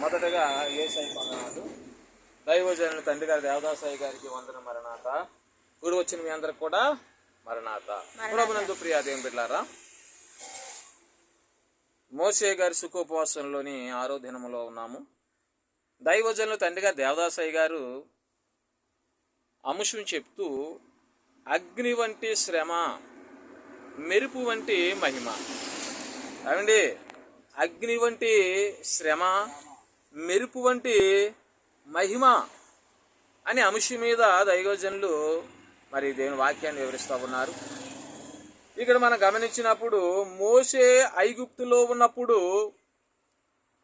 మొదటగా యేసయ్య వందనాలు. దైవజనులు తండ్రి గారి దేవదాసయ్య గారికి వందన మరణాత. గుడి వచ్చిన మీ అందరికి కూడా మరణాత. ప్రభునందు ప్రియ దేవుని బిడ్డలారా, మోషే గారి సుఖోపవాసంలోని 6వ దినములో ఉన్నాము. దైవజనులు తండ్రి గారి దేవదాసయ్య గారు అంశం చెప్తూ అగ్ని వంటి శ్రమ, మెరుపు వంటి మహిమ. ఏమండి, అగ్ని వంటి శ్రమ, మెరుపు వంటి మహిమ అనే అంశం మీద దైవజనులు మరి దేవుని వాక్యాన్ని వివరిస్తూ ఉన్నారు. ఇక్కడ మనం గమనించినప్పుడు మోషే ఐగుప్తులో ఉన్నప్పుడు,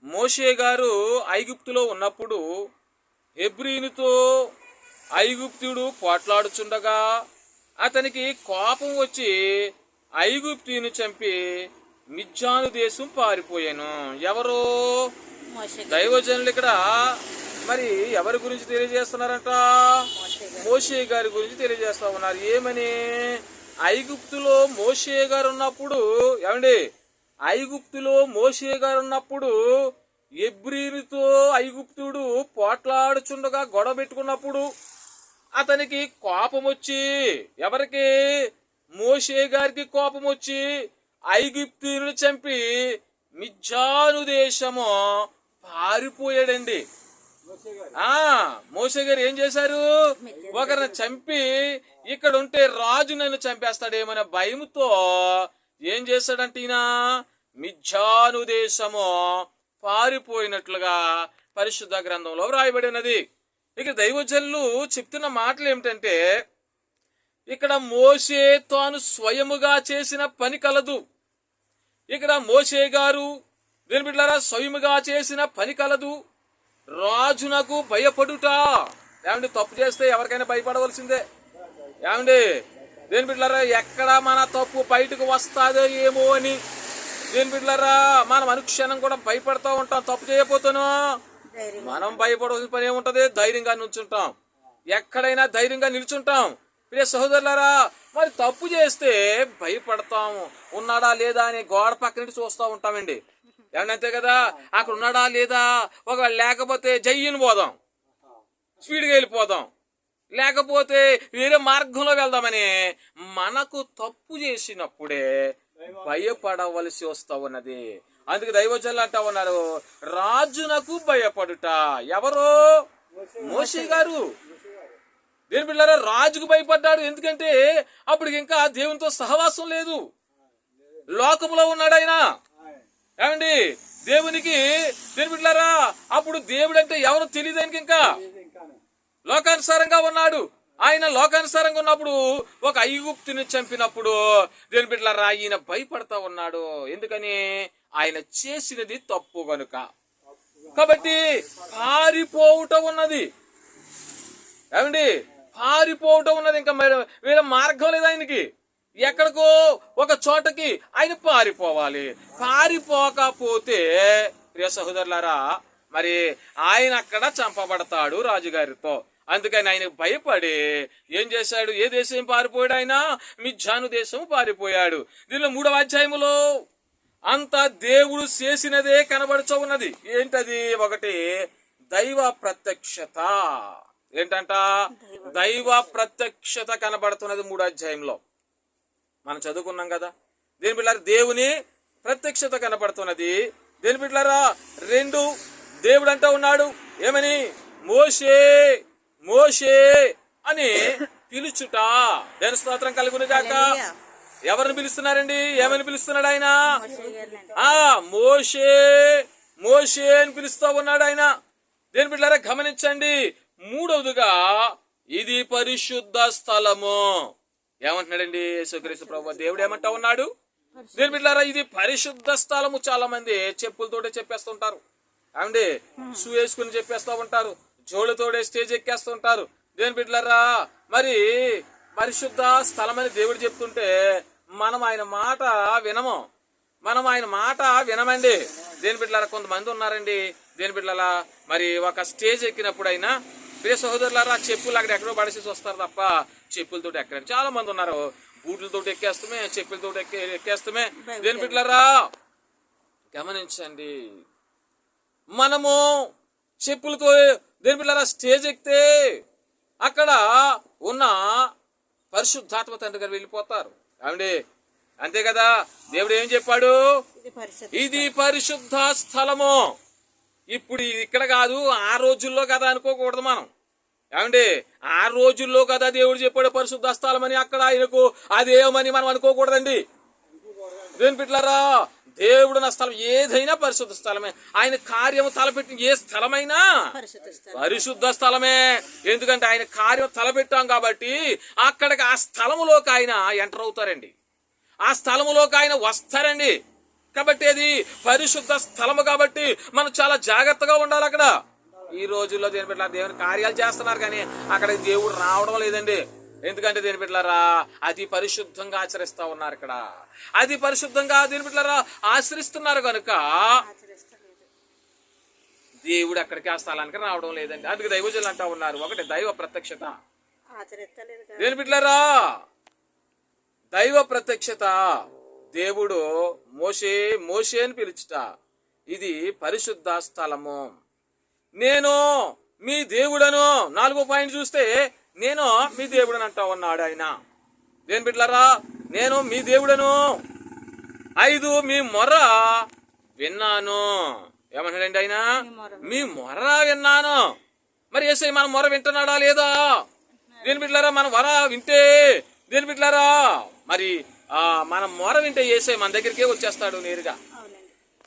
మోషే గారు ఐగుప్తులో ఉన్నప్పుడు హెబ్రీనుతో ఐగుప్తుడు పోట్లాడుచుండగా అతనికి కోపం వచ్చి ఐగుప్తుని చంపి మిద్యాను దేశం పారిపోయాను. ఎవరో దైవజనులు ఇక్కడ మరి ఎవరి గురించి తెలియజేస్తున్నారంట? మోషే గారి గురించి తెలియజేస్తా ఉన్నారు. ఏమని? ఐగుప్తులో మోషే గారు ఉన్నప్పుడు, ఏమండి, ఐగుప్తులో మోషే గారు ఉన్నప్పుడు హెబ్రీనుతో ఐగుప్తుడు పోట్లాడుచుండగా గొడవ పెట్టుకున్నప్పుడు అతనికి కోపం వచ్చి, ఎవరికి? మోషే గారికి కోపం వచ్చి ఐగుప్తుని చంపి మిద్యాను దేశము పారిపోయాడండి. మోషే గారు ఏం చేశారు? ఒకరిని చంపి ఇక్కడ ఉంటే రాజు నన్ను చంపేస్తాడేమనే భయంతో ఏం చేశాడంటే ఈయన మిద్యాను దేశము పారిపోయినట్లుగా పరిశుద్ధ గ్రంథంలో వ్రాయబడి ఉన్నది. ఇక దైవజనులు చెప్తున్న మాటలు ఏమిటంటే, ఇక్కడ మోషే తాను స్వయముగా చేసిన పని కలదు. ఇక్కడ మోషే గారు దేని బిడ్డలారా స్వయముగా చేసిన పని కలదు. రాజునకు భయపడుట. ఏమండి, తప్పు చేస్తే ఎవరికైనా భయపడవలసిందే. ఏమండి, దేని బిడ్డలారా ఎక్కడ మన తప్పు బయటకు వస్తాదో ఏమో అని దేని బిడ్డలారా మనం అనుక్షణం కూడా భయపడతా ఉంటాం. తప్పు చేయకపోతాను మనం భయపడవలసిన పని ఏముంటది? ధైర్యంగా నిల్చుంటాం. ఎక్కడైనా ధైర్యంగా నిల్చుంటాం. ప్రియ సహోదరులారా, మరి తప్పు చేస్తే భయపడతాము. ఉన్నాడా లేదా అని గోడ పక్క నుండి చూస్తూ ఉంటామండి. ఏమంటే కదా, అక్కడ ఉన్నాడా లేదా, ఒకవేళ లేకపోతే జయ్యని పోదాం, స్పీడ్గా వెళ్ళిపోదాం, లేకపోతే వేరే మార్గంలో వెళ్దామని మనకు తప్పు చేసినప్పుడే భయపడవలసి వస్తూ ఉన్నది. అందుకే దైవజనులు అంటా ఉన్నారు, రాజునకు భయపడుట. ఎవరు? మోషే గారు. దేని బిడ్డలారా రాజుకు భయపడ్డాడు. ఎందుకంటే అప్పుడు ఇంకా దేవునితో సహవాసం లేదు, లోకంలో ఉన్నాడు ఆయన. ఏమండి, దేవునికి దేని బిడ్డలారా అప్పుడు దేవుడు అంటే ఎవరు తెలియదు ఆయనకి. ఇంకా లోకానుసారంగా ఉన్నాడు ఆయన. లోకానుసారంగా ఉన్నప్పుడు ఒక ఐగుప్తుని చంపినప్పుడు దేని బిడ్డలారా ఈయన భయపడతా ఉన్నాడు. ఎందుకని? ఆయన చేసినది తప్పు గనుక. కాబట్టి పారిపోవటం ఉన్నది. ఏమండి, పారిపోవటం ఉన్నది. ఇంకా వేరే మార్గం లేదు ఆయనకి. ఎక్కడికో ఒక చోటకి ఆయన పారిపోవాలి. పారిపోకపోతే ప్రియ సహోదరులారా మరి ఆయన అక్కడ చంపబడతాడు రాజుగారితో. అందుకని ఆయన భయపడి ఏం చేశాడు? ఏ దేశం పారిపోయాడు? ఆయన మిద్యాను దేశం పారిపోయాడు. దీనిలో 3వ అధ్యాయములో అంత దేవుడు చేసినదే కనబడుచు ఉన్నది. ఏంటది? ఒకటి దైవ ప్రత్యక్షత. ఏంటంట? దైవ ప్రత్యక్షత కనబడుతున్నది 3వ అధ్యాయంలో. మనం చదువుకున్నాం కదా. దేని బిడ్డలారా దేవుని ప్రత్యక్షత కనబడుతున్నది. దేని బిడ్డలారా 2 దేవుడు అంటూ ఉన్నాడు. ఏమని? మోషే మోషే అని పిలుచుట. దేని స్తోత్రం కలుగును గాక. ఎవరిని పిలుస్తున్నారండి? ఏమని పిలుస్తున్నాడు ఆయన? మోషే మోషే అని పిలుస్తూ ఉన్నాడు ఆయన. దేని బిడ్డలారా గమనించండి. 3వదిగా ఇది పరిశుద్ధ స్థలము. ఏమంటున్నాడండి యేసుక్రీస్తు ప్రభువు? దేవుడు ఏమంటా ఉన్నాడు? దేని బిడ్డలారా ఇది పరిశుద్ధ స్థలము. చాలా మంది చెప్పులతోటే చెప్పేస్తుంటారు. ఏమండి, షూ వేసుకుని చెప్పేస్తూ ఉంటారు, జోళ్ళతోడే స్టేజ్ ఎక్కేస్తుంటారు. దేని బిడ్డలారా మరి పరిశుద్ధ స్థలం అని దేవుడు చెప్తుంటే మనం ఆయన మాట వినము. మనం ఆయన మాట వినమండి. దేని బిడ్డలారా కొంతమంది ఉన్నారండి. దేని బిడ్డలారా మరి ఒక స్టేజ్ ఎక్కినప్పుడు అయినా ప్రియ సహోదరులారా చెప్పులు అక్కడ ఎక్కడో పడేసి వస్తారు తప్ప చెప్పులతో ఎక్కడండి. చాలా మంది ఉన్నారు. బూట్లతో ఎక్కేస్తామే, చెప్పులతో ఎక్కేస్తామే. దేని బిడ్డలారా గమనించండి, మనము చెప్పులతో దేని పిల్లరా స్టేజ్ ఎక్కితే అక్కడ ఉన్న పరిశుద్ధాత్మ తండ్రి గారు వెళ్ళిపోతారు. ఏమండి, అంతే కదా. దేవుడు ఏం చెప్పాడు? ఇది పరిశుద్ధ స్థలము. ఇప్పుడు ఇక్కడ కాదు, ఆ రోజుల్లో కదా అనుకోకూడదు మనం. ఏమండి, ఆ రోజుల్లో కదా దేవుడు చెప్పాడు పరిశుద్ధ స్థలం అని. అక్కడ ఆయనకు అదేమని మనం అనుకోకూడదండి. దేని బిడ్డలారా, దేవుడు నా స్థలం ఏదైనా పరిశుద్ధ స్థలమే. ఆయన కార్యము తలపెట్టిన ఏ స్థలమైనా పరిశుద్ధ స్థలమే. ఎందుకంటే ఆయన కార్యం తలపెట్టాం కాబట్టి అక్కడికి ఆ స్థలములోకి ఆయన ఎంటర్ అవుతారండి, ఆ స్థలములోకి ఆయన వస్తారండి. కాబట్టి అది పరిశుద్ధ స్థలము కాబట్టి మనం చాలా జాగ్రత్తగా ఉండాలి. అక్కడ ఈ రోజుల్లో దేని బిడ్డలారా దేవుని కార్యాలు చేస్తున్నారు కానీ అక్కడికి దేవుడు రావడం లేదండి. ఎందుకంటే దేని బిడ్డలారా అతి పరిశుద్ధంగా ఆచరిస్తా ఉన్నారు. ఇక్కడ అతి పరిశుద్ధంగా దేని బిడ్డలారా ఆచరిస్తున్నారు కనుక దేవుడు అక్కడికి ఆ స్థలానికి రావడం లేదండి. అందుకే దైవజనులు అంటా ఉన్నారు, ఒకటి దైవ ప్రత్యక్షత. దేని బిడ్డలారా దైవ ప్రత్యక్షత. దేవుడు మోషే అని పిలుచుట, ఇది పరిశుద్ధ స్థలము. నేను మీ దేవుడను. 4వ పాయింట్ చూస్తే నేను మీ దేవుడని అంటా ఉన్నాడు ఆయన. దేని బిడ్డలారా నేను మీ దేవుడను. 5 మీ మొర్ర విన్నాను. ఏమన్నాడండి ఆయన? మీ మొర్ర విన్నాను. మరి యేసయ్య మన మొర్ర వింటున్నాడా లేదా? దేని బిడ్డలారా మన మొర్ర వింటే దేని బిడ్డలారా మరి మన మొర వింటే యేసయ్య మన దగ్గరికే వచ్చేస్తాడు నేరుగా.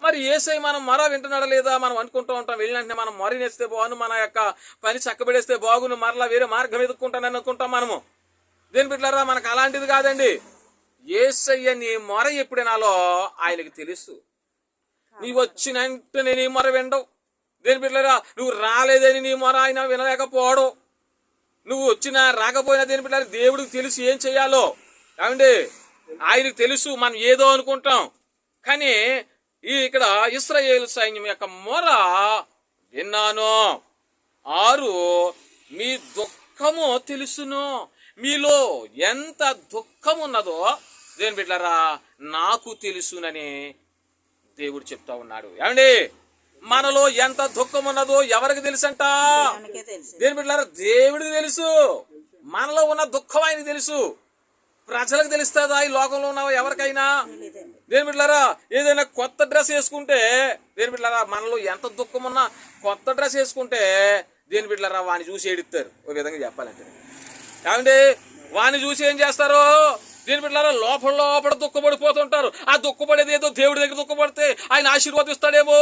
మరి యేసయ్య మనం మొర వింటున్నాడా లేదా మనం అనుకుంటూ ఉంటాం. వెళ్ళినంటే మనం మొరనేస్తే బాగును, మన యొక్క పని చక్కబెడేస్తే బాగును, మరలా వేరే మార్గం ఎదుర్కొంటానని అనుకుంటాం మనము. దేని బిడ్డలారా మనకు అలాంటిది కాదండి. యేసయ్య నీ మొర ఎప్పుడైనాలో ఆయనకి తెలుసు. నీవు వచ్చిన వెంటనే నీ మొర వినడం. దేని బిడ్డలారా నువ్వు రాలేదని నీ మొర ఆయన వినలేకపోవడం. నువ్వు వచ్చినా రాకపోయినా దేని బిడ్డలారా దేవుడికి తెలుసు ఏం చెయ్యాలో. ఏమండి, ఆయనకు తెలుసు. మనం ఏదో అనుకుంటాం కానీ ఇక్కడ ఇశ్రాయేలు సైన్యం యొక్క మొర విన్నాను. 6 మీ దుఃఖము తెలుసును. మీలో ఎంత దుఃఖం ఉన్నదో దేని బిడ్డలారా నాకు తెలుసునని దేవుడు చెప్తా ఉన్నాడు. ఏమండి, మనలో ఎంత దుఃఖం ఉన్నదో ఎవరికి తెలుసంట? దేని బిడ్డలారా దేవుడికి తెలుసు. మనలో ఉన్న దుఃఖం ఆయనకు తెలుసు. ప్రజలకు తెలుస్తుందా ఈ లోకంలో ఉన్న ఎవరికైనా? దేని బిడ్డలారా ఏదైనా కొత్త డ్రెస్ వేసుకుంటే దేని బిడ్డలారా మనలో ఎంత దుఃఖం ఉన్నా కొత్త డ్రెస్ వేసుకుంటే దేని బిడ్డలారా వాడిని చూసి ఏడుస్తారు. ఒక విధంగా చెప్పాలంటే ఏమండి, వాడిని చూసి ఏం చేస్తారు? దేని బిడ్డలారా లోపల దుఃఖపడిపోతుంటారు. ఆ దుఃఖపడేది ఏదో దేవుడి దగ్గర దుఃఖపడితే ఆయన ఆశీర్వాదిస్తాడేమో.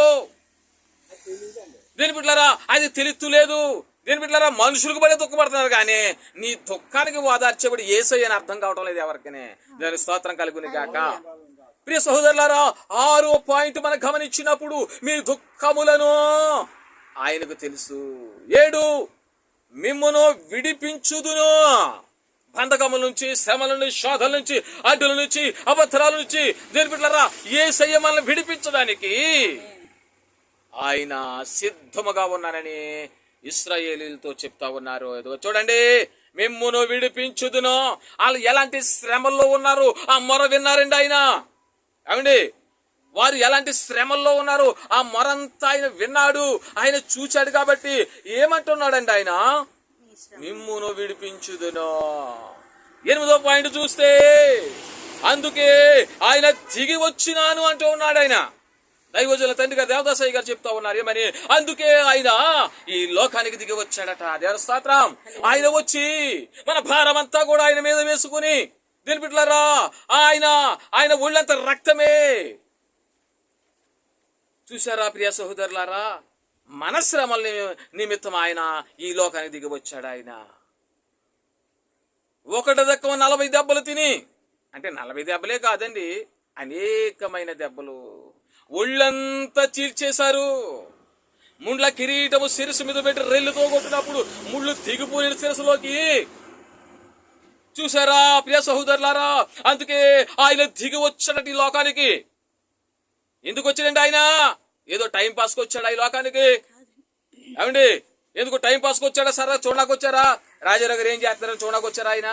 దేని బిడ్డలారా అది తెలుస్తలేదు. దేని బిడ్డలారా మనుషులకు పడే దుఃఖపడుతున్నారు కానీ నీ దుఃఖానికి ఓదార్చేబడి యేసయ్య అని అర్థం కావడం లేదు ఎవరికనే. దాని స్తోత్రం కలుగుని గాక. ప్రియ సహోదరులారా 6వ పాయింట్ మనం గమనించినప్పుడు మీ దుఃఖములను ఆయనకు తెలుసు. 7 మిమ్మును విడిపించుదును. బంధకముల నుంచి, శ్రమల నుంచి, శోధల నుంచి, అడ్డుల నుంచి, అబద్ధాల నుంచి దేని బిడ్డలారా యేసయ్య మనల్ని విడిపించడానికి ఆయన సిద్ధముగా ఉన్నానని ఇశ్రాయేలీలతో చెప్తా ఉన్నారు. చూడండి, మిమ్మును విడిపించుదును. వాళ్ళు ఎలాంటి శ్రమల్లో ఉన్నారు ఆ మొర విన్నారండి ఆయన. ఏమండి, వారు ఎలాంటి శ్రమల్లో ఉన్నారు ఆ మొరంతా ఆయన విన్నాడు, ఆయన చూచాడు. కాబట్టి ఏమంటున్నాడండి ఆయన? మిమ్మును విడిపించుదును. 8వ పాయింట్ చూస్తే అందుకే ఆయన దిగి వచ్చినాను అంటూ ఉన్నాడు ఆయన. దైవజనుల తండ్రి గారు దేవదాసయ్య గారు చెప్తా ఉన్నారు ఏమని? అందుకే ఆయన ఈ లోకానికి దిగి వచ్చాడట. దేవుని స్తోత్రం. ఆయన వచ్చి మన భారం అంతా కూడా ఆయన మీద వేసుకుని దేని బిడ్డలారా ఆయన ఒళ్ళంత రక్తమే. చూసారా ప్రియ సహోదరులారా, మన శ్రమల నిమిత్తం ఆయన ఈ లోకానికి దిగి వచ్చాడు. ఆయన ఒకటి దక్కువ 40 దెబ్బలు తిని, అంటే 40 దెబ్బలే కాదండి, అనేకమైన దెబ్బలు ఒళ్ళంతా చీల్చేశారు. ముండ్ల కిరీటము శిరస్సు మీద పెట్టి రెల్లుతో కొట్టినప్పుడు ముళ్ళు దిగిపోయిన శిరస్సులోకి. చూసారా ప్రియ సహోదరులారా, అందుకే ఆయన దిగి వచ్చాడట ఈ లోకానికి. ఎందుకు వచ్చాడండి ఆయన? ఏదో టైం పాస్కి వచ్చాడా ఈ లోకానికి? ఏమండి, ఎందుకు టైం పాస్కి వచ్చాడా? సరే చూడడానికి వచ్చారా? రాజారావు ఏం చేస్తున్నారని చూడడానికి వచ్చారా ఆయన?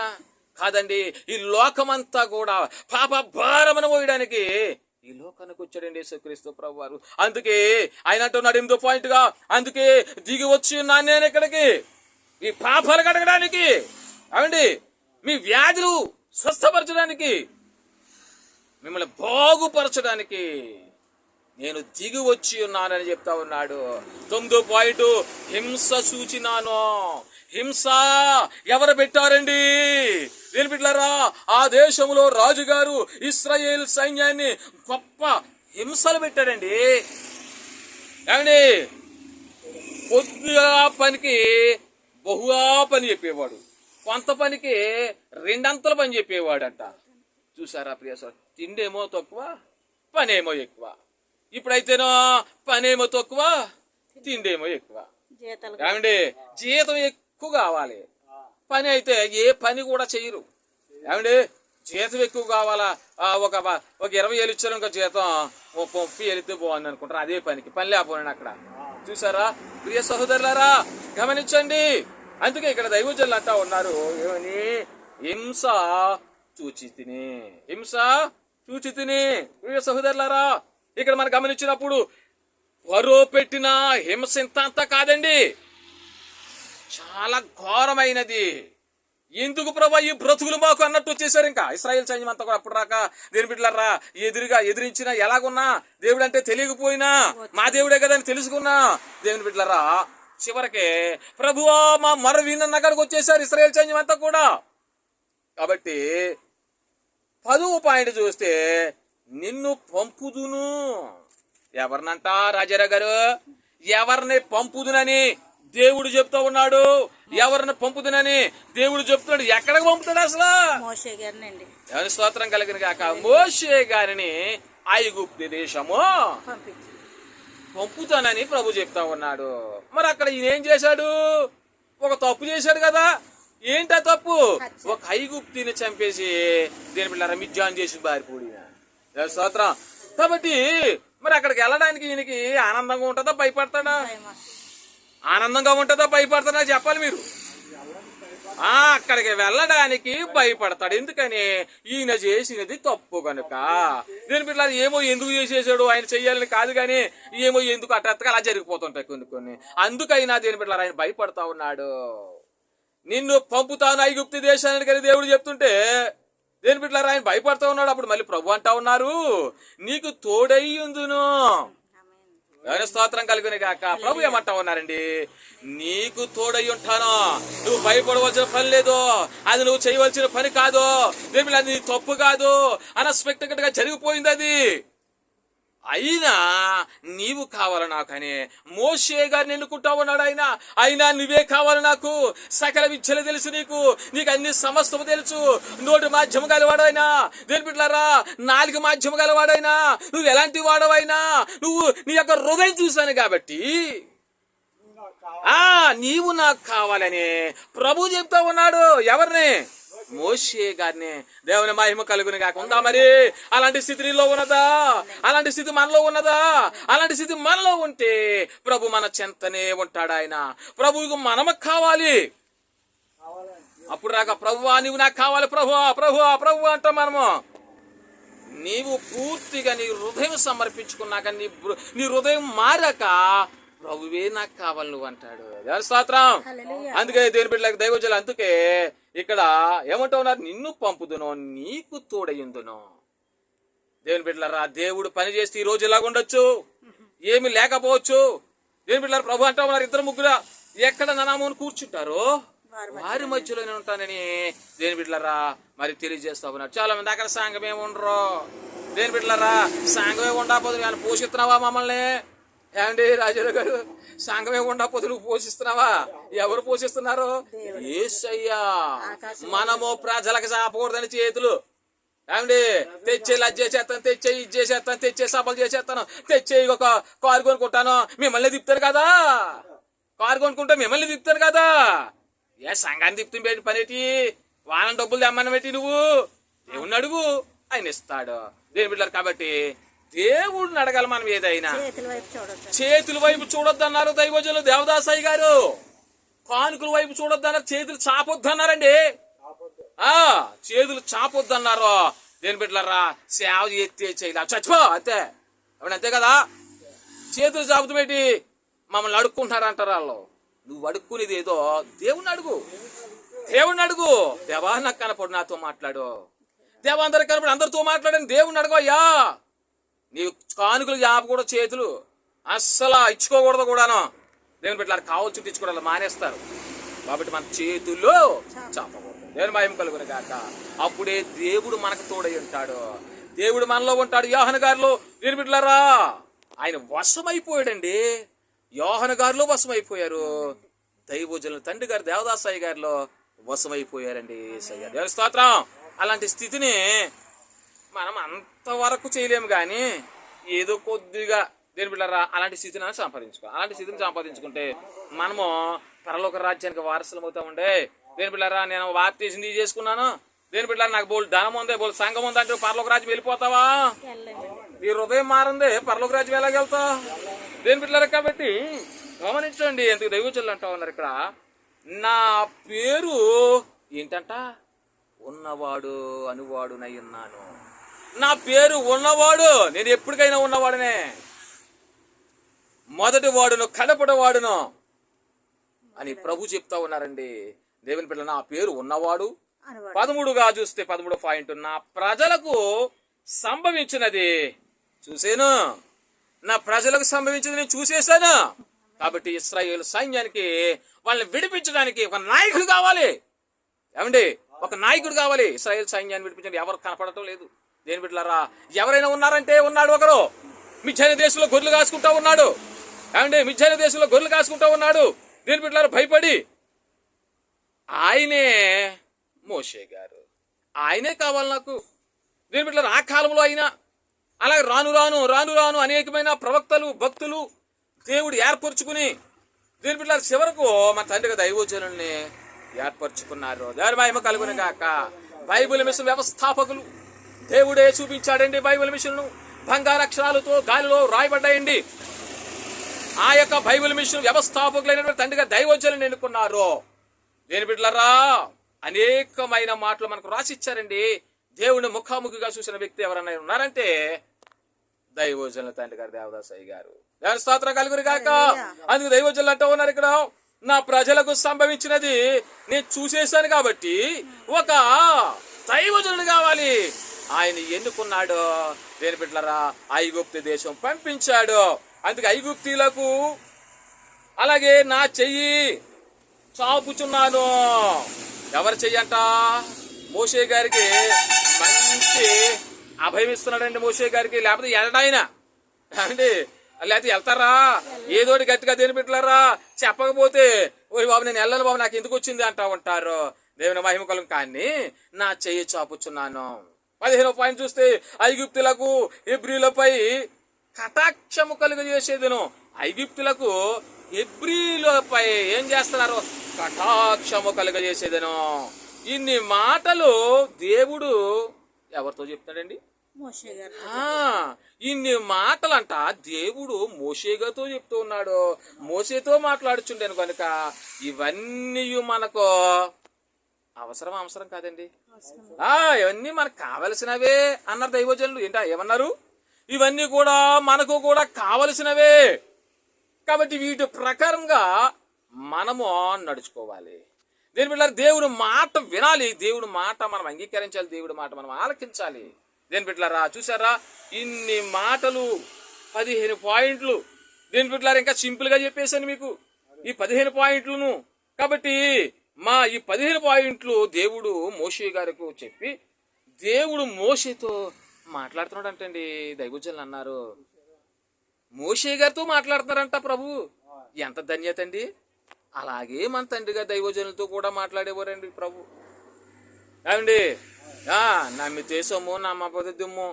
కాదండి, ఈ లోకమంతా కూడా పాప భారమును మోయడానికి ఈ లోకానికి వచ్చాడండి యేసుక్రీస్తు ప్రభువారు. అందుకే ఆయన అంటున్నాడు 8వ పాయింట్గా, అందుకే దిగి వచ్చి ఉన్నాను నేను ఇక్కడికి, మీ పాపాలు కడగడానికి, అవండి మీ వ్యాధులు స్వస్థపరచడానికి, మిమ్మల్ని బాగుపరచడానికి నేను దిగి వచ్చి ఉన్నానని చెప్తా ఉన్నాడు. 9వ పాయింట్, హింస సూచినాను. హింస ఎవరు పెట్టారండి? దీని బిడ్డలారా, ఆ దేశంలో రాజుగారు ఇశ్రాయేల్ సైన్యాన్ని గొప్ప హింసలు పెట్టాడండి. ఏమండి, కొద్దిగా పనికి బహుగా పని చెప్పేవాడు, కొంత పనికి రెండంతల పని చెప్పేవాడంట. చూసారా ప్రియ సార్, తిండేమో తక్కువ, పనేమో ఎక్కువ. ఇప్పుడైతేనో పనేమో తక్కువ, తిండేమో ఎక్కువ. ఏమండి, జీతం ఎక్కువ కావాలి, పని అయితే ఏ పని కూడా చేయరు. ఏమండి, జీతం ఎక్కువ కావాలా, ఒక 20,000 ఇచ్చారు, ఇంకా జీతం 30,000 వెళితే బాగుంది అనుకుంటారు. అదే పనికి పని లేకపోయినా అక్కడ. చూసారా ప్రియ సహోదరులారా, గమనించండి. అందుకే ఇక్కడ దైవజనులు అంటా ఉన్నారు, ఏమని? హింస చూచి తిని, హింస చూచి తిని. ప్రియ సహోదరులారా, ఇక్కడ మనం గమనించినప్పుడు వరో పెట్టిన హింస ఇంత అంతా కాదండి, చాలా ఘోరమైనది. ఎందుకు ప్రభా ఈ బ్రతుకులు మాకు అన్నట్టు వచ్చేసారు. ఇంకా ఇశ్రాయేల్ సైన్యం అంతా కూడా అప్పుడు రాక దేని బిడ్డలారా ఎదిరించినా ఎలాగున్నా దేవుడు అంటే తెలియకపోయినా మా దేవుడే కదా అని తెలుసుకున్నా దేవుని బిడ్డలారా చివరికి ప్రభువా మా మర విన్న అక్కడికి వచ్చేసారు ఇశ్రాయేల్ సైన్యం అంతా కూడా. కాబట్టి 10వ పాయింట్ చూస్తే, నిన్ను పంపుదును. ఎవరినంట రాజారావు గారు? ఎవరిని పంపుదునని దేవుడు చెప్తా ఉన్నాడు. ఎవరిని పంపుదునని దేవుడు చెప్తున్నాడు. ఎక్కడికి పంపుతాడు అసలు? మోషే గారిని. ఎవరి స్తోత్రం కలిగిన కాక, మోషే గారిని ఐగుప్తు దేశము పంపుతానని ప్రభు చెప్తా ఉన్నాడు. మరి అక్కడ ఈయన ఏం చేశాడు? ఒక తప్పు చేశాడు కదా. ఏంటా తప్పు? ఒక ఐగుప్తిని చంపేసి దేని పిల్లరా మిజ్జాన్ చేసి బారిపోడిన స్తోత్రం. కాబట్టి మరి అక్కడికి వెళ్ళడానికి ఈయనకి ఆనందంగా ఉంటుందా, భయపడతాడా? ఆనందంగా ఉంటుందా, భయపడతాడా చెప్పాలి మీరు. అక్కడికి వెళ్ళడానికి భయపడతాడు. ఎందుకని? ఈయన చేసినది తప్పు కనుక. దీని పిల్లలు ఏమో ఎందుకు చేసేసాడు, ఆయన చెయ్యాలని కాదు కానీ ఏమో ఎందుకు అట్టగా అలా జరిగిపోతుంటాయి కొన్ని. అందుకైనా దీని పిల్లలు ఆయన భయపడతా ఉన్నాడు. నిన్ను పంపుతాను ఐగుప్తు దేశానికి అని దేవుడు చెప్తుంటే దేని బిడ్డలారా ఆయన భయపడతా ఉన్నాడు. అప్పుడు మళ్ళీ ప్రభు అంటా ఉన్నారు, నీకు తోడయ్యుందును. స్తోత్రం కలిగిన కాక. ప్రభు ఏమంటా ఉన్నారండి? నీకు తోడై ఉంటాను, నువ్వు భయపడవలసిన పని లేదు, అది నువ్వు చేయవలసిన పని కాదు, దేని అది నీ తప్పు కాదు, అన్ఎక్స్పెక్టెడ్ గా జరిగిపోయింది అది. అయినా నీవు కావాలి నాకని మోషే గారిని ఎన్నుకుంటా ఉన్నాడు. అయినా నువ్వే కావాలి నాకు. సకల విద్యలు తెలుసు నీకు అన్ని సమస్తము తెలుసు. నోటి మాధ్యమ గలవాడైనా దేని బిడ్డలారా, నాలుగు మాధ్యమ గలవాడైనా, నువ్వు ఎలాంటి వాడవైనా నువ్వు నీ యొక్క హృదయం చూశాను కాబట్టి నీవు నాకు కావాలని ప్రభు చెప్తా ఉన్నాడు. ఎవరిని? మోషే గారిని. దేవుని మహిమ కలుగుని కాక. ఉందా మరి అలాంటి స్థితి నీలో ఉన్నదా? అలాంటి స్థితి మనలో ఉన్నదా? అలాంటి స్థితి మనలో ఉంటే ప్రభు మన చెంతనే ఉంటాడు. ఆయన ప్రభువుకు మనము కావాలి. అప్పుడు రాక ప్రభువా నీవు నాకు కావాలి, ప్రభువా ప్రభువా ప్రభు అంటాం మనము. నీవు పూర్తిగా నీ హృదయం సమర్పించుకున్నాక నీ హృదయం మారాక ప్రభువే నాకు కావాలి నువ్వు అంటాడు. స్తోత్రం. అందుకే దేని బిడ్డలకు దైవజనులు అందుకే ఇక్కడ ఏమంటా ఉన్నారు? నిన్ను పంపుదును, నీకు తోడయ్యుందును. దేవుని బిడ్డలారా, దేవుడు పని చేస్తే ఈ రోజు ఇలాగ ఉండొచ్చు, ఏమి లేకపోవచ్చు. దేవుని బిడ్డలారా, ప్రభు అంటా ఉన్నారు, 2-3 ఎక్కడ ననామని కూర్చుంటారో వారి మధ్యలోనే ఉంటానని దేని బిడ్డలారా మరి తెలియజేస్తా ఉన్నారు. చాలా మంది అక్కడ సంఘమే ఉండరు. దేని బిడ్డలారా, సంఘమే ఉండకపోతే ఆయన పోషిస్తున్నావా మమ్మల్ని? ఏమండి రాజారావు గారు, సంఘమే ఉండకపోతే నువ్వు పోషిస్తున్నావా? ఎవరు పోషిస్తున్నారు? యేసయ్యా. మనము ప్రజలకు చాపకూడదని చేతులు ఏమండి తెచ్చే లజ్ చేసేస్తాను, తెచ్చే ఇది చేసేస్తాను, తెచ్చే సభలు చేసేస్తాను, తెచ్చే ఒక కారు కొనుక్కుంటాను, మిమ్మల్ని తిప్పుతారు కదా. కారు కొనుక్కుంటా మిమ్మల్ని తిప్పుతారు కదా. సంఘాన్ని తిప్పుతుంది పనేటి? వాళ్ళని డబ్బులు తెమ్మని పెట్టి నువ్వు దేవుణ్ణి అడుగు, ఆయన ఇస్తాడు. దేని బిడ్డలు కాబట్టి దేవుడిని అడగాలి మనం. ఏదైనా చేతుల వైపు చూడొద్దన్నారు దైవజనులు దేవదాసాయి గారు. కానుకల వైపు చూడొద్దన్నారు, చేతులు చాపొద్దన్నారండి. చేతులు చాపొద్దన్నారు. దేని బిడ్డలారా సేవ ఎత్తే చేయాలి చచ్చిపో అంతే. అప్పుడు అంతే కదా, చేతులు చాపుతామేంటి, మమ్మల్ని అడుక్కుంటున్నారు అంటారు వాళ్ళు. నువ్వు అడుక్కునేది ఏదో దేవుణ్ణి అడుగు, దేవుణ్ణి అడుగు. దేవా నాకు కనపడు, నాతో మాట్లాడు. దేవా అందరికి కనపడు, అందరితో మాట్లాడని దేవుణ్ణి అడుగు. అయ్యా నీవు కానుకలు కూడా చేతులు అస్సలు ఇచ్చుకోకూడదు కూడాను. దేవుని బిడ్డలారా కావచ్చు ఇచ్చుకోవడం మానేస్తారు. కాబట్టి మన చేతుల్లో చాపకూడదు. దేవుని మహిమ కలుగును గాక. అప్పుడే దేవుడు మనకు తోడై ఉంటాడు, దేవుడు మనలో ఉంటాడు. యోహాను గారిలో దేవుని బిడ్డలారా ఆయన వశమైపోయాడండి. యోహాను గారిలో వశమైపోయారు. దైవజనుల తండ్రి గారు దేవదాసాయి గారిలో వశమైపోయారండి. దేవుని స్తోత్రం. అలాంటి స్థితిని మనం అంతవరకు చేయలేము కానీ ఏదో కొద్దిగా దేని బిడ్డలారా అలాంటి స్థితిని సంపాదించుకోవాలి. అలాంటి స్థితిని సంపాదించుకుంటే మనము పరలోక రాజ్యానికి వారసులం అవుతామండి. దేని బిడ్డలారా నేను బాప్తిసం చేసుకున్నాను, దేని బిడ్డలారా నాకు బోల్ ధనం ఉంది, బోల్ సంఘం ఉంది అంటే పరలోక రాజ్యం వెళ్ళిపోతావా? ఈ హృదయం మారిందే పరలోక రాజ్యం ఎలాగెళ్తావు? దేని బిడ్డలారా కాబట్టి గమనించండి. ఎందుకు దైవజనులు అంటా ఉన్నారు ఇక్కడ, నా పేరు ఏంటంట, ఉన్నవాడు అనువాడునై ఉన్నాను. నా పేరు ఉన్నవాడు, నేను ఎప్పటికైనా ఉన్నవాడునే, మొదటి వాడును కడపటి వాడును అని ప్రభు చెప్తా ఉన్నారండి. దేవుని బిడ్డలు నా పేరు ఉన్నవాడు. 13గా చూస్తే 13 పాయింట్, నా ప్రజలకు సంభవించినది చూసేను, నా ప్రజలకు సంభవించినది నేను చూసేశాను. కాబట్టి ఇశ్రాయేలు సైన్యానికి వాళ్ళని విడిపించడానికి ఒక నాయకుడు కావాలి. ఏమండి, ఒక నాయకుడు కావాలి. ఇశ్రాయేలు సైన్యాన్ని విడిపించడానికి ఎవరు కనపడటం లేదు. దేని బిడ్డలారా ఎవరైనా ఉన్నారంటే ఉన్నాడు ఒకరు. మిద్యాను దేశంలో గొర్రెలు కాసుకుంటా ఉన్నాడు. ఏమండి, మిద్యాను దేశంలో గొర్రెలు కాసుకుంటా ఉన్నాడు. దేని బిడ్డలారా భయపడి ఆయనే మోషే గారు, ఆయనే కావాలి నాకు. దేని బిడ్డలారా ఆ కాలంలో అయినా అలాగే రాను రాను రాను రాను అనేకమైన ప్రవక్తలు భక్తులు దేవుడు ఏర్పరచుకుని దేని బిడ్డలారా చివరకు మన తండ్రిగా దైవజనుల్ని ఏర్పరచుకున్నారు. దేవుని మహిమ కలుగును గాక. బైబిల్ మిషన్ వ్యవస్థాపకులు దేవుడే చూపించాడండి. బైబిల్ మిషన్ను బంగారక్షరాలతో గాలిలో రాయబడ్డాయండి. ఆ యొక్క బైబిల్ మిషన్ వ్యవస్థాపకులైనటువంటి తండ్రిగా దైవజనులను ఎన్నుకున్నారు. దేని బిడ్డలారా అనేకమైన మాటలు మనకు రాసిచ్చారండి. దేవుని ముఖాముఖిగా చూసిన వ్యక్తి ఎవరన్నా ఉన్నారంటే దైవజనుల తండ్రి గారు దేవదాసాయి గారు. దేవుని స్తోత్రం కలుగును గాక. అందుకు దైవజనులు అంటూ ఉన్నారు ఇక్కడ, నా ప్రజలకు సంభవించినది నేను చూసేశాను కాబట్టి ఒక దైవజనుడు కావాలి. ఆయన ఎన్నుకున్నాడు. దేని బిడ్డలారా ఐగుప్తు దేశం పంపించాడు. అందుకే ఐగుప్తీలకు అలాగే నా చెయ్యి చాపుచున్నాను. ఎవరు చెయ్యంట? మోషే గారికి మంచి అభయం ఇస్తున్నాడండి మోషే గారికి. లేకపోతే ఎడడాయన అండి, లేకపోతే వెళ్తారా ఏదోటి గట్టిగా దేని బిడ్డలారా చెప్పకపోతే ఓ బాబు నేను వెళ్ళను బాబు నాకు ఎందుకు వచ్చింది అంటా ఉంటారు. దేవుని మహిమ కలుగు. కానీ నా చెయ్యి చాపుచున్నాను. 15వ పాయింట్ చూస్తే ఐగుప్తులకు హెబ్రీలపై కటాక్షము కలుగజేసేదను. ఐగుప్తులకు హెబ్రీలపై ఏం చేస్తున్నారు? కటాక్షము కలుగజేసేదను. ఇన్ని మాటలు దేవుడు ఎవరితో చెప్తాడండి? ఇన్ని మాటలంట దేవుడు మోషే గారితో చెప్తూ ఉన్నాడు. మోషేతో మాట్లాడుచుండాను కనుక ఇవన్నీ మనకు అవసరం కాదండి. ఇవన్నీ మనకు కావలసినవే అన్నారు దైవజనులు. ఏంటా ఏమన్నారు? ఇవన్నీ కూడా మనకు కూడా కావలసినవే. కాబట్టి వీటి ప్రకారంగా మనము నడుచుకోవాలి. దేని బిడ్డలారా దేవుడి మాట వినాలి, దేవుడి మాట మనం అంగీకరించాలి, దేవుడి మాట మనం ఆలకించాలి. దేని బిడ్డలారా చూసారా ఇన్ని మాటలు 15 పాయింట్లు. దేని బిడ్డలారా ఇంకా సింపుల్ గా చెప్పేశాను మీకు ఈ 15 పాయింట్లను. కాబట్టి మా ఈ 15 పాయింట్లు దేవుడు మోషే గారికి చెప్పి దేవుడు మోషేతో మాట్లాడుతున్నాడు అంటండి. దైవజనులు అన్నారు మోషే గారితో మాట్లాడుతున్నారంట ప్రభు. ఎంత ధన్యత అండి. అలాగే మన తండ్రిగా దైవజనులతో కూడా మాట్లాడేవారండి ప్రభు. ఏమండి నమ్మితే సొమ్ము నమ్మకపోతే దుమ్ము,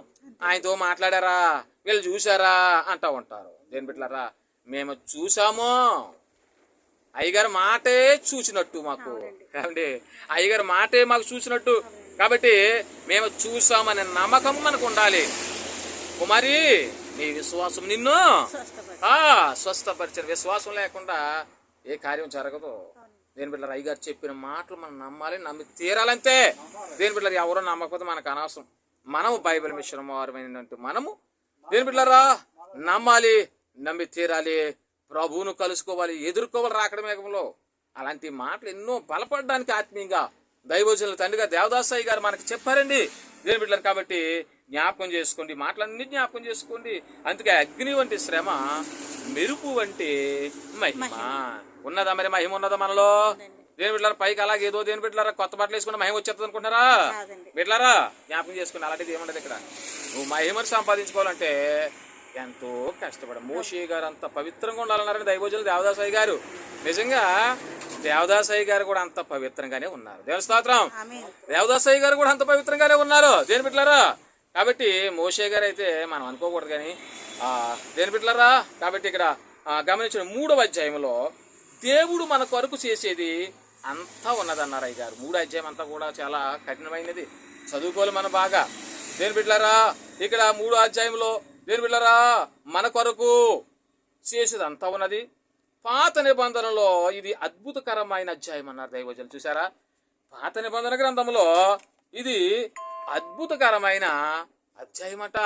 ఆయనతో మాట్లాడారా వీళ్ళు చూసారా అంటా ఉంటారు. దేని బిడ్డలారా మేము చూసాము, అయ్యగారు మాటే చూసినట్టు మాకు. ఏమండి అయ్యగారు మాటే మాకు చూసినట్టు. కాబట్టి మేము చూసామనే నమ్మకం మనకు ఉండాలి. కుమారి నీ విశ్వాసం నిన్ను స్వస్థపరిచిన. విశ్వాసం లేకుండా ఏ కార్యం జరగదు. దేని బిడ్డలారా అయ్యగారు చెప్పిన మాటలు మనం నమ్మాలి, నమ్మి తీరాలంతే. దేని బిడ్డలారా ఎవరో నమ్మకపోతే మనకు అనవసరం. మనము బైబిల్ మిషన్ వారమైనట్టు మనము దేని బిడ్డలారా నమ్మాలి, నమ్మి తీరాలి, ప్రభువును కలుసుకోవాలి, ఎదుర్కోవాలి రాకడ మేఘంలో. అలాంటి మాటలు ఎన్నో బలపడడానికి ఆత్మీయంగా దైవజనుల తండ్రిగా దేవదాసయ్య గారు మనకి చెప్పారండి దేని బిడ్డలారు. కాబట్టి జ్ఞాపకం చేసుకోండి, మాటలన్నీ జ్ఞాపకం చేసుకోండి. అందుకే అగ్ని వంటి శ్రమ, మెరుపు వంటి మహిమ ఉన్నదా? మరి మహిమ ఉన్నదా మనలో? దేని బిడ్డలారా పైకి అలాగే ఏదో దేని బిడ్డలారా కొత్త బట్టలు వేసుకున్న మహిమ వచ్చేస్తుంది అనుకుంటున్నారా? బిడ్డలారా జ్ఞాపకం చేసుకుని అలాంటిది ఏముండదు ఇక్కడ. నువ్వు మహిమను సంపాదించుకోవాలంటే ఎంతో కష్టపడ. మోషే గారు అంత పవిత్రంగా ఉండాలన్నారని దైవజనులు దేవదాసయ్య గారు. నిజంగా దేవదాసయ్య గారు కూడా అంత పవిత్రంగానే ఉన్నారు. దేవుని స్తోత్రం. దేవదాసయ్య గారు కూడా అంత పవిత్రంగానే ఉన్నారు దేని బిడ్డలారా. కాబట్టి మోషే గారు అయితే మనం అనుకోకూడదు కానీ దేని బిడ్డలారా. కాబట్టి ఇక్కడ గమనించిన 3వ అధ్యాయంలో దేవుడు మన కొరకు చేసేది అంతా ఉన్నదన్నారు అయ్య గారు. 3వ అధ్యాయం అంతా కూడా చాలా కఠినమైనది, చదువుకోవాలి మనం బాగా దేని బిడ్డలారా. ఇక్కడ 3వ అధ్యాయంలో దేని బిడ్డలారా మన కొరకు చేసేది అంతా ఉన్నది. పాత నిబంధనలో ఇది అద్భుతకరమైన అధ్యాయం అన్నారు దైవజనులు. చూసారా, పాత నిబంధన గ్రంథంలో ఇది అద్భుతకరమైన అధ్యాయం అట.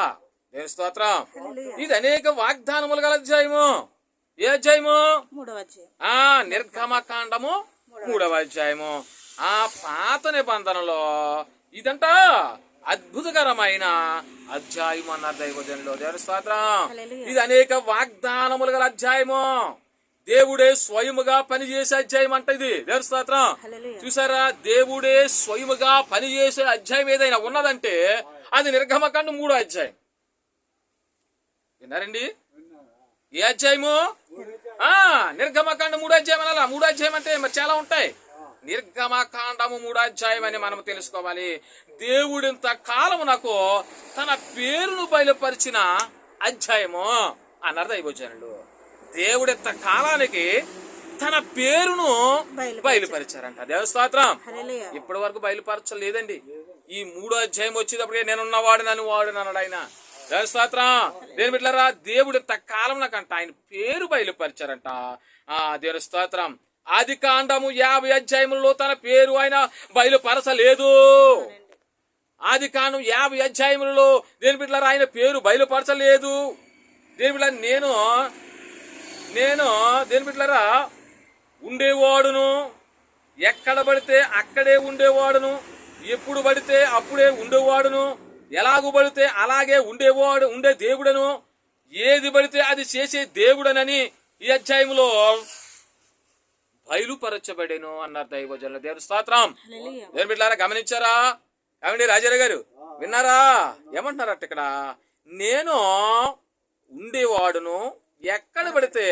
దేవుని స్తోత్రం. ఇది అనేక వాగ్దానములు గల అధ్యాయము. ఏ అధ్యాయము? నిర్గమకాండము 3వ అధ్యాయము. ఆ పాత నిబంధనలో ఇదంట అద్భుతకరమైన అధ్యాయం అన్నారు దైవజనులు. దేవుని స్తోత్రం. ఇది అనేక వాగ్దానములు గల అధ్యాయము. దేవుడే స్వయముగా పనిచేసే అధ్యాయం అంట ఇది. దేవుని స్తోత్రం. చూసారా, దేవుడే స్వయముగా పనిచేసే అధ్యాయం ఏదైనా ఉన్నదంటే అది నిర్గమకాండం 3వ అధ్యాయం. విన్నారండి? ఏ అధ్యాయము? నిర్గమకాండం 3వ అధ్యాయం అనాలా? 3వ అధ్యాయం అంటే మరి చాలా ఉంటాయి. నిర్గమకాండము 3వ అధ్యాయం అని మనం తెలుసుకోవాలి. దేవుడింత కాలము నాకు తన పేరును బయలుపరిచిన అధ్యాయము అన్నారు దైవజనులు. దేవుడింత కాలానికి తన పేరును బయలుపరిచారంట. దేవుని స్తోత్రం. ఇప్పటి వరకు బయలుపరచలేదండి. ఈ 3వ అధ్యాయం వచ్చేటప్పటికే నేనున్నవాడు నన్ను వాడు అన్నాడు ఆయన. దేవుని స్తోత్రం. దేని బిడ్డలారా దేవుడింత కాలం నాకంట ఆయన పేరు బయలుపరిచారంట. దేవుని స్తోత్రం. ఆది కాండము 50 అధ్యాయములలో తన పేరు ఆయన బయలుపరచలేదు. ఆది కాండం 50 అధ్యాయములలో దేని బిడ్డలారా ఆయన పేరు బయలుపరచలేదు. దేని బిడ్డ నేను దేని బిడ్డలారా ఉండేవాడును, ఎక్కడ పడితే అక్కడే ఉండేవాడును, ఎప్పుడు పడితే అప్పుడే ఉండేవాడును, ఎలాగూ పడితే అలాగే ఉండే దేవుడను, ఏది పడితే అది చేసే దేవుడనని ఈ అధ్యాయంలో బయలుపరచబడేను అన్నారు దైవజనులు. దేవుని స్తోత్రం. దేని బిడ్డలారా గమనించారా? ఏమండి రాజారావు గారు విన్నారా? ఏమంటున్నారట ఇక్కడ? నేను ఉండేవాడును, ఎక్కడ పడితే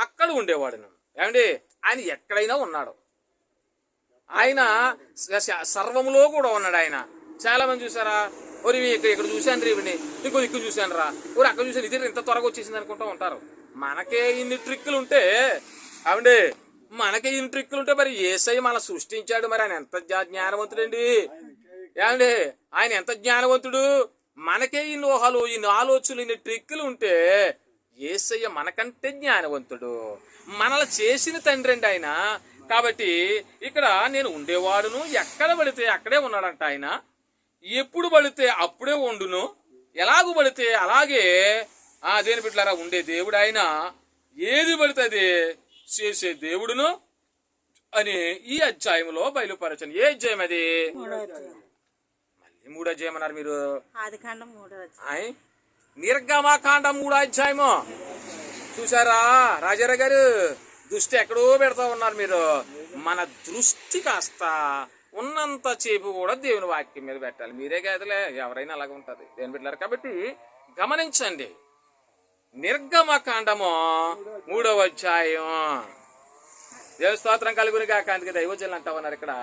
అక్కడ ఉండేవాడును. ఏమండి ఆయన ఎక్కడైనా ఉన్నాడు. ఆయన సర్వములో కూడా ఉన్నాడు. ఆయన చాలా మంది చూసారా, ఒరి ఇక్కడ చూశాను రీ ఇవన్నీ, ఇంకో ఇక్కడ చూశాను రా, ఒరి అక్కడ చూసాను, ఇది ఇంత త్వరగా వచ్చేసింది అనుకుంటూ ఉంటారు. మనకే ఇన్ని ట్రిక్కులు ఉంటే ఏమండి, మనకే ఇన్ని ట్రిక్కులు ఉంటే మరి యేసయ్య మన సృష్టించాడు, మరి ఆయన ఎంత జ్ఞానవంతుడండి. ఏమండి ఆయన ఎంత జ్ఞానవంతుడు. మనకే ఇన్ని ఊహలు, ఇన్ని ఆలోచనలు, ఇన్ని ట్రిక్కులు ఉంటే యేసయ్య మనకంటే జ్ఞానవంతుడు, మనల్ని చేసిన తండ్రి అండి ఆయన. కాబట్టి ఇక్కడ నేను ఉండేవాడును, ఎక్కడ పడితే అక్కడే ఉన్నాడంట ఆయన, ఎప్పుడు పడితే అప్పుడే ఉండును, ఎలాగూ పడితే అలాగే దేని బిడ్డలారా ఉండే దేవుడు ఆయన, ఏది పడితే అది చేసే దేవుడును అని ఈ అధ్యాయంలో బయలుపరచను. ఏ అధ్యాయం అది? మళ్ళీ 3వ అధ్యాయం అన్నారు మీరు. నిర్గమకాండం 3వ అధ్యాయము. చూసారా రాజారావు గారు, దృష్టి ఎక్కడో పెడతా ఉన్నారు మీరు. మన దృష్టి కాస్త ఉన్నంత సేపు కూడా దేవుని వాక్యం మీద పెట్టాలి. మీరే కాదులే, ఎవరైనా అలాగ ఉంటది దేని బిడ్డలారు. కాబట్టి గమనించండి, నిర్గమకాండము 3వ అధ్యాయం. దేవుని స్తోత్రం కలుగుని కాక. అందుకే దైవజనులు అంటా ఉన్నారు ఇక్కడ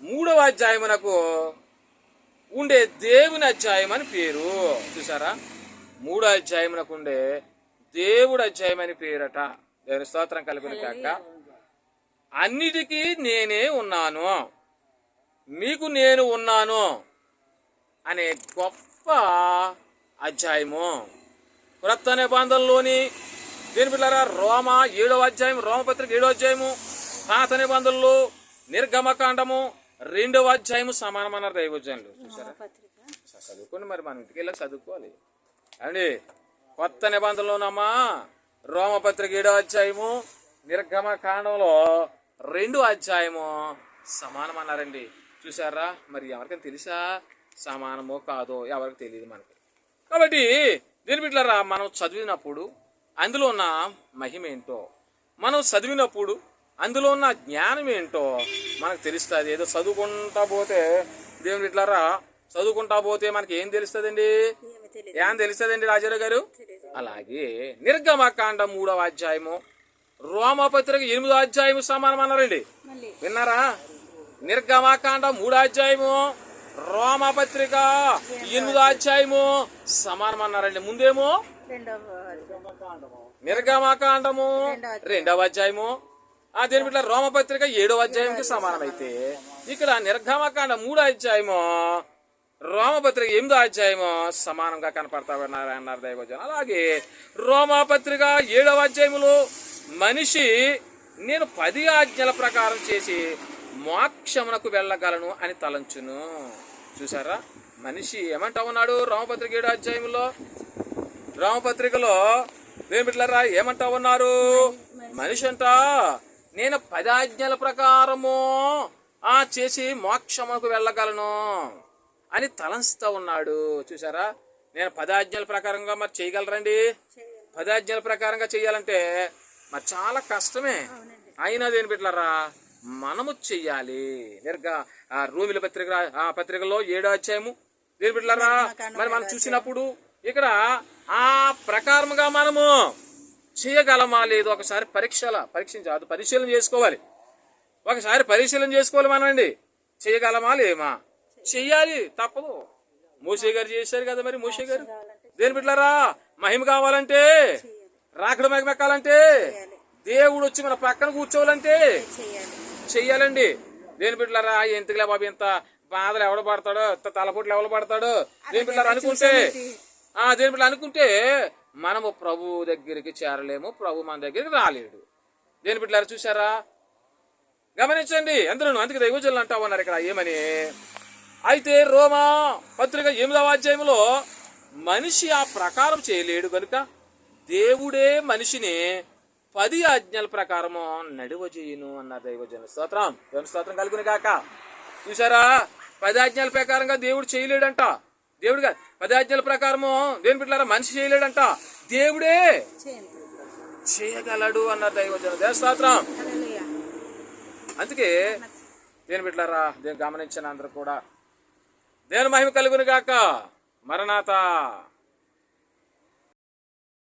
3వ అధ్యాయమునకు ఉండే దేవుని అధ్యాయం అని పేరు. చూసారా, 3వ అధ్యాయమునకు ఉండే దేవుడు అధ్యాయం అని పేరట. దేవుని స్తోత్రం కలుగుని కాక. అన్నిటికీ నేనే ఉన్నాను, మీకు నేను ఉన్నాను అనే గొప్ప అధ్యాయము. క్రొత్త నిబంధనలోని దేని బిడ్డలారా రోమా 7వ అధ్యాయం, రోమపత్రిక 7వ అధ్యాయము, పాత నిబంధనలు నిర్గమకాండము రెండవ అధ్యాయము సమానమన్నారు దైవజనులు. చూసారా? చదువుకోండి, మరి మనం ఇంటికి వెళ్ళాక చదువుకోవాలి అండి. కొత్త నిబంధనలోనమ్మా రోమపత్రిక 7వ అధ్యాయము నిర్గమ కాండంలో 2వ అధ్యాయము సమానమన్నారండి. చూసారా? మరి ఎవరికైనా తెలుసా సమానమో కాదో? ఎవరికి తెలియదు మనకి. కాబట్టి దీని బిడ్డలారా, మనం చదివినప్పుడు అందులో ఉన్న మహిమ ఏంటో, మనం చదివినప్పుడు అందులో ఉన్న జ్ఞానం ఏంటో మనకు తెలుస్తుంది. ఏదో చదువుకుంటా పోతే దేవుని బిడ్డలారా, చదువుకుంటా పోతే మనకి ఏం తెలుస్తుందండి? ఏం తెలుస్తుందండి రాజారావు గారు? అలాగే నిర్గమకాండం 3వ అధ్యాయము రోమపత్రిక 8వ అధ్యాయము సమానం అన్నారండి. విన్నారా? నిర్గమకాండం 3వ అధ్యాయము రోమపత్రిక 8వ అధ్యాయము సమానం అన్నారండి. ముందేమో నిర్గమకాండము 2వ అధ్యాయము, దేని బిడ్డ రోమపత్రిక 7వ అధ్యాయంకి సమానమైతే ఇక్కడ నిర్గమకాండం 3వ అధ్యాయము రోమపత్రిక 8వ అధ్యాయము సమానంగా కనపడతామన్నారు అన్నారు దైవజనం. అలాగే రోమపత్రిక 7వ అధ్యాయములో మనిషి నేను 10 ఆజ్ఞల ప్రకారం చేసి మోక్షమునకు వెళ్ళగలను అని తలంచును. చూసారా? మనిషి ఏమంటా ఉన్నాడు? రోమపత్రిక 7వ అధ్యాయంలో రోమపత్రికలో ఏం బిడ్డలారా ఏమంటా ఉన్నారు? మనిషి అంట నేను 10 ఆజ్ఞల ప్రకారము చేసి మోక్షమునకు వెళ్ళగలను అని తలంచుతా ఉన్నాడు. చూసారా? నేను 10 ఆజ్ఞల ప్రకారంగా మరి చేయగలరండి? 10 ఆజ్ఞల ప్రకారంగా చేయాలంటే మరి చాలా కష్టమే. అయినా దేని బిడ్డలారా మనము చెయ్యాలి. రోమిల పత్రికలో 7వ అధ్యాయము దేని బిడ్డలారా మరి మనం చూసినప్పుడు ఇక్కడ ఆ ప్రకారముగా మనము చేయగలమా లేదు ఒకసారి పరిశీలన చేసుకోవాలి. ఒకసారి పరిశీలన చేసుకోవాలి మనండి. చేయగలమా లేమా? చెయ్యాలి, తప్పదు. మోషే గారు చేశారు కదా. మరి మోషే గారు దేని బిడ్డలారా మహిమ కావాలంటే, రాకడ మహిమ ఎక్కాలంటే, దేవుడు వచ్చి మన పక్కన కూర్చోవాలంటే చెయ్యాలండి. దేని బిడ్డలారా ఎందుకులే బాబు ఇంత బాధలు ఎవడు పడతాడో, తలపోట్లు ఎవడు పడతాడో దేని బిడ్డలారా అనుకుంటే, దేని బిడ్డలు అనుకుంటే మనము ప్రభు దగ్గరికి చేరలేము, ప్రభు మన దగ్గరికి రాలేడు. దేని బిడ్డలారా చూసారా? గమనించండి. అందరూ అందుకే దైవజనులు అంటా ఉన్నారు ఇక్కడ ఏమని. అయితే రోమా పత్రిక 8వ అధ్యాయంలో మనిషి ఆ ప్రకారం చేయలేడు కనుక దేవుడే మనిషిని 10 ఆజ్ఞల ప్రకారము నడువజేయును అన్నారు దైవజన. స్తోత్రం, దేవుని స్తోత్రం కలుగును గాక. చూసారా? 10 ఆజ్ఞల ప్రకారంగా దేవుడు చేయలేడంట. దేవుడుగా 10 ఆజ్ఞల ప్రకారము దేని బిడ్డలారా మనిషి చేయలేడంట, దేవుడే చేయగలడు అన్నారు దైవజన. దేవుని స్తోత్రం. అందుకే దేని బిడ్డలారా దేని గమనించిన అందరూ కూడా దేవుని మహిమ కలుగును గాక. మరణాత.